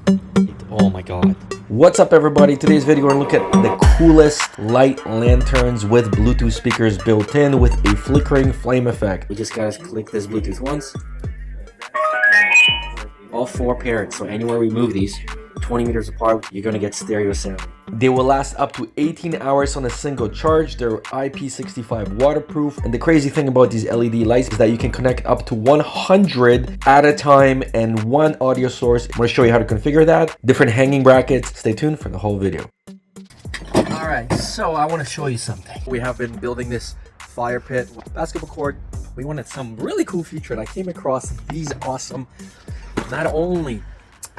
Oh my god. What's up everybody? Today's video we're gonna look at the coolest light lanterns with Bluetooth speakers built in with a flickering flame effect. We just gotta click this Bluetooth once. All four paired, so anywhere we move these 20 meters apart, you're gonna get stereo sound. They will last up to 18 hours on a single charge. They're IP65 waterproof. And the crazy thing about these LED lights is that you can connect up to 100 at a time and one audio source. I'm gonna show you how to configure that. Different hanging brackets. Stay tuned for the whole video. All right, so I wanna show you something. We have been building this fire pit, basketball court. We wanted some really cool feature and I came across these awesome, not only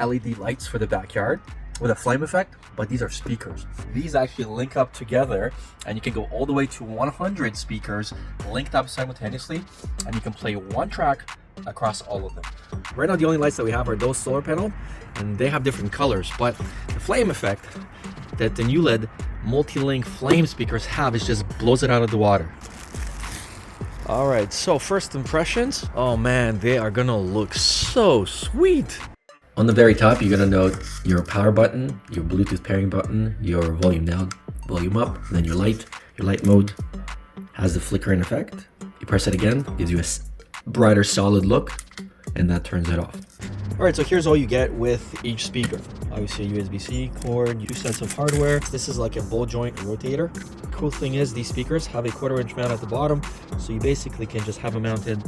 LED lights for the backyard with a flame effect, but these are speakers. These actually link up together and you can go all the way to 100 speakers linked up simultaneously and you can play one track across all of them. Right now the only lights that we have are those solar panel and they have different colors, but the flame effect that the new LED multi-link flame speakers have is just blows it out of the water. All right, so first impressions, oh man, they are gonna look so sweet. On the very top, you're gonna note your power button, your Bluetooth pairing button, your volume down, volume up, and then your light mode has the flickering effect. You press it again, gives you a brighter solid look, and that turns it off. All right, so here's all you get with each speaker. Obviously a USB-C cord, 2 sets of hardware. This is like a ball joint rotator. Cool thing is these speakers have a 1/4-inch mount at the bottom, so you basically can just have them mounted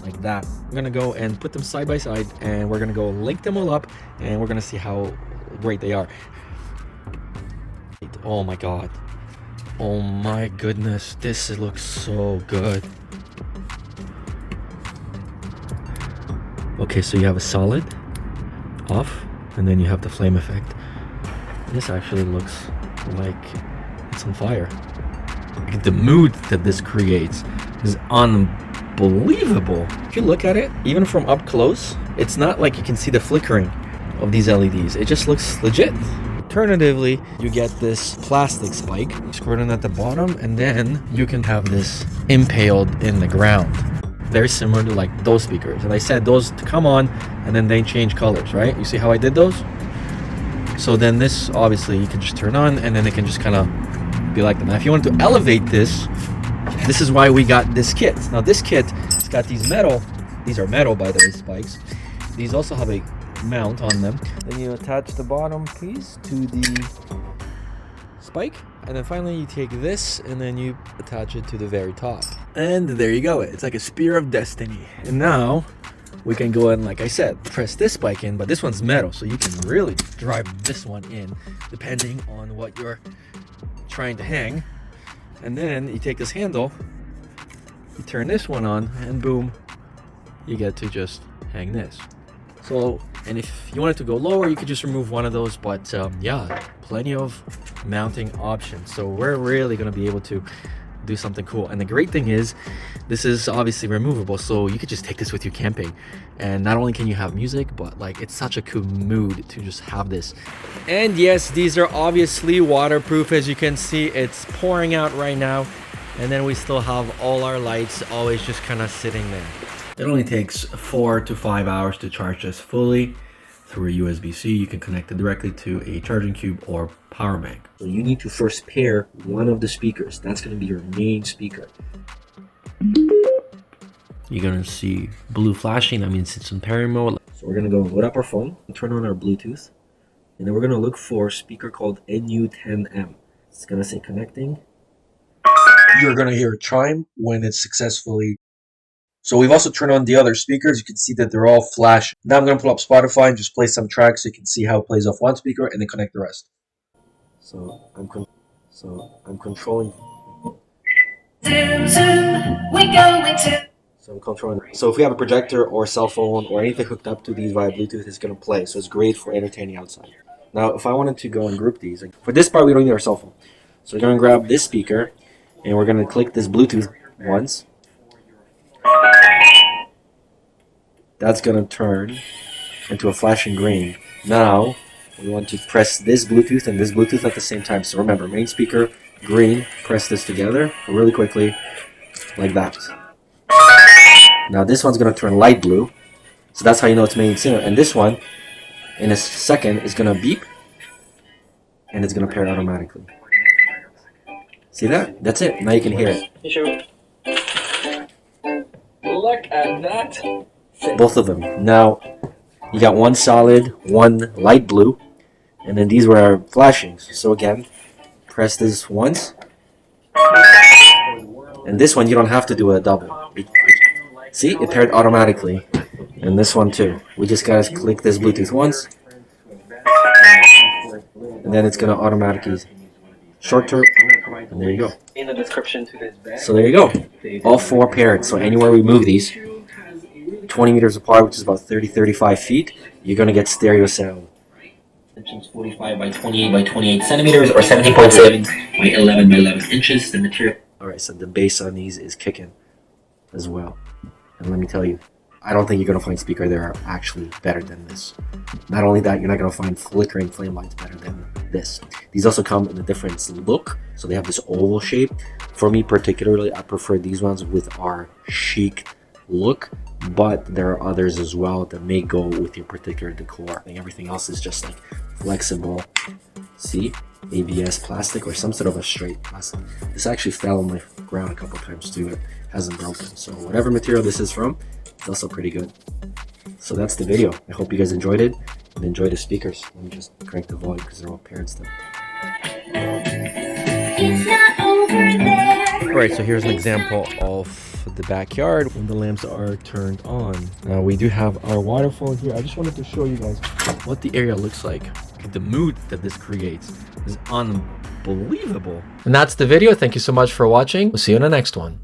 like that. I'm gonna go and put them side by side and we're gonna go link them all up and we're gonna see how great they are. Oh my god. Oh my goodness, this looks so good. Okay, so you have a solid off and then you have the flame effect. This actually looks like it's on fire. The mood that this creates is unbelievable. If you look at it, even from up close, it's not like you can see the flickering of these LEDs. It just looks legit. Alternatively, you get this plastic spike, screw it in at the bottom, and then you can have this impaled in the ground. Very similar to like those speakers. And I said those to come on and then they change colors, right? You see how I did those? So then this, obviously, you can just turn on and then it can just kind of be like that. Now, if you want to elevate this, this is why we got this kit. Now, this kit, it's got these metal, these are metal, by the way, spikes. These also have a mount on them. Then you attach the bottom piece to the spike. And then finally you take this and then you attach it to the very top. And there you go. It's like a spear of destiny. And now we can go and, like I said, press this spike in, but this one's metal, so you can really drive this one in depending on what you're trying to hang. And then you take this handle, you turn this one on, and boom, you get to just hang this. So, and if you wanted to go lower, you could just remove one of those, but yeah, plenty of mounting options. So we're really going to be able to do something cool. And the great thing is this is obviously removable, so you could just take this with you camping, and not only can you have music, but like it's such a cool mood to just have this. And yes, these are obviously waterproof. As you can see, it's pouring out right now, and then we still have all our lights always just kind of sitting there. It only takes 4 to 5 hours to charge this fully through a USB-C. You can connect it directly to a charging cube or power bank. So you need to first pair one of the speakers. That's going to be your main speaker. You're going to see blue flashing. That means it's in pairing mode. So we're going to go load up our phone, turn on our Bluetooth, and then we're going to look for a speaker called NU10M. It's going to say connecting. You're going to hear a chime when it's successfully. So we've also turned on the other speakers. You can see that they're all flash. Now I'm going to pull up Spotify and just play some tracks so you can see how it plays off one speaker and then connect the rest. So I'm controlling. So if we have a projector or a cell phone or anything hooked up to these via Bluetooth, it's going to play. So it's great for entertaining outside. Now, if I wanted to go and group these, for this part, we don't need our cell phone. So we're going to grab this speaker and we're going to click this Bluetooth once. That's going to turn into a flashing green. Now, we want to press this Bluetooth and this Bluetooth at the same time. So remember, main speaker, green, press this together really quickly, like that. Now this one's going to turn light blue. So that's how you know it's main signal. And this one In a second, it's gonna beep, and it's gonna pair automatically. See that? That's it. Now you can hear it. Look at that. Both of them. Now, you got one solid, one light blue, and then these were flashings. So again, press this once, and this one you don't have to do a double. See, it paired automatically, and this one too. We just gotta click this Bluetooth once, and then it's gonna automatically short term, and there you go. In the description to this bag. So there you go. All four paired. So anywhere we move these, 20 meters apart, which is about 30-35 feet, you're gonna get stereo sound. 45 by 28 by 28 centimeters, or 17.7 by 11 by 11 inches. The material. All right, so the bass on these is kicking as well. And let me tell you, I don't think you're gonna find speakers that are actually better than this. Not only that, you're not gonna find flickering flame lights better than this. These also come in a different look, so they have this oval shape. For me particularly, I prefer these ones with our chic look, but there are others as well that may go with your particular decor. I think everything else is just like flexible. See, ABS plastic or some sort of a straight plastic. This actually fell on my ground a couple times too. It hasn't broken. So whatever material this is from, it's also pretty good. So that's the video. I hope you guys enjoyed it and enjoy the speakers. Let me just crank the volume because they're all paired still. Alright, so here's an example of the backyard when the lamps are turned on. Now we do have our waterfall here. I just wanted to show you guys what the area looks like. The mood that this creates is unbelievable. And that's the video. Thank you so much for watching. We'll see you in the next one.